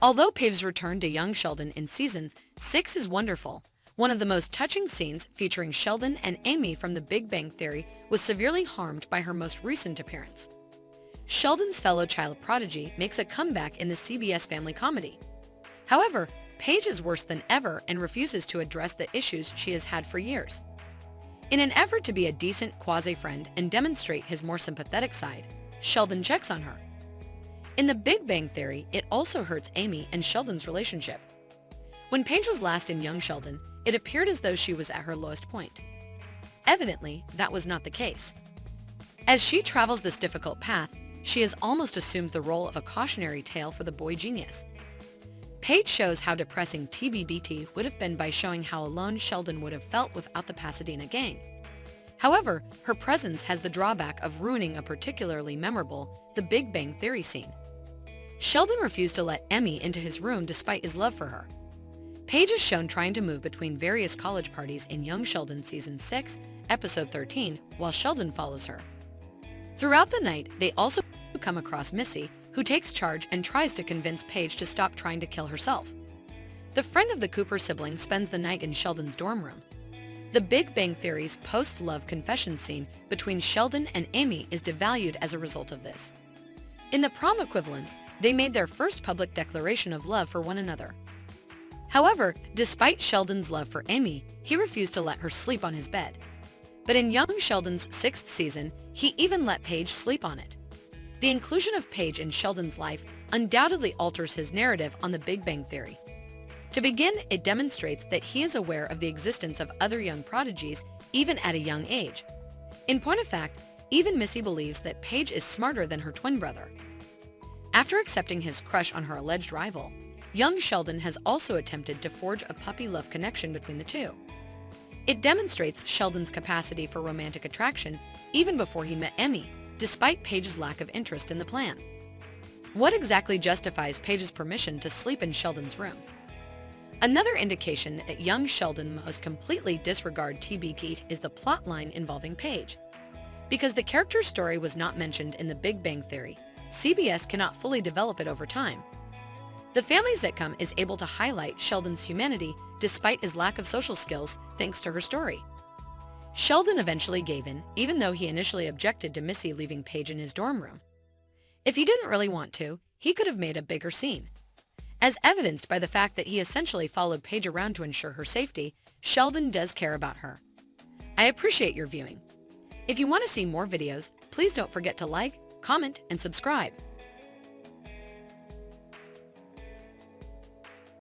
Although Paige's return to Young Sheldon in season 6 is wonderful, one of the most touching scenes featuring Sheldon and Amy from The Big Bang Theory was severely harmed by her most recent appearance. Sheldon's fellow child prodigy makes a comeback in the CBS family comedy. However, Paige is worse than ever and refuses to address the issues she has had for years. In an effort to be a decent quasi-friend and demonstrate his more sympathetic side, Sheldon checks on her. In The Big Bang Theory, it also hurts Amy and Sheldon's relationship. When Paige was last in Young Sheldon, it appeared as though she was at her lowest point. Evidently, that was not the case. As she travels this difficult path, she has almost assumed the role of a cautionary tale for the boy genius. Paige shows how depressing TBBT would have been by showing how alone Sheldon would have felt without the Pasadena gang. However, her presence has the drawback of ruining a particularly memorable The Big Bang Theory scene. Sheldon refused to let Amy into his room despite his love for her. Paige is shown trying to move between various college parties in Young Sheldon Season 6, Episode 13, while Sheldon follows her. Throughout the night, they also come across Missy, who takes charge and tries to convince Paige to stop trying to kill herself. The friend of the Cooper siblings spends the night in Sheldon's dorm room. The Big Bang Theory's post-love confession scene between Sheldon and Amy is devalued as a result of this. In the prom equivalents, they made their first public declaration of love for one another. However, despite Sheldon's love for Amy, he refused to let her sleep on his bed. But in Young Sheldon's 6th season, he even let Paige sleep on it. The inclusion of Paige in Sheldon's life undoubtedly alters his narrative on The Big Bang Theory. To begin, it demonstrates that he is aware of the existence of other young prodigies even at a young age. In point of fact, even Missy believes that Paige is smarter than her twin brother. After accepting his crush on her alleged rival, Young Sheldon has also attempted to forge a puppy love connection between the two. It demonstrates Sheldon's capacity for romantic attraction even before he met Amy, despite Paige's lack of interest in the plan. What exactly justifies Paige's permission to sleep in Sheldon's room? Another indication that Young Sheldon must completely disregard TBT is the plotline involving Paige. Because the character's story was not mentioned in The Big Bang Theory, CBS cannot fully develop it over time. The family sitcom is able to highlight Sheldon's humanity despite his lack of social skills thanks to her story. Sheldon eventually gave in, even though he initially objected to Missy leaving Paige in his dorm room. If he didn't really want to, he could have made a bigger scene. As evidenced by the fact that he essentially followed Paige around to ensure her safety, Sheldon does care about her. I appreciate your viewing. If you want to see more videos, please don't forget to like, comment, and subscribe.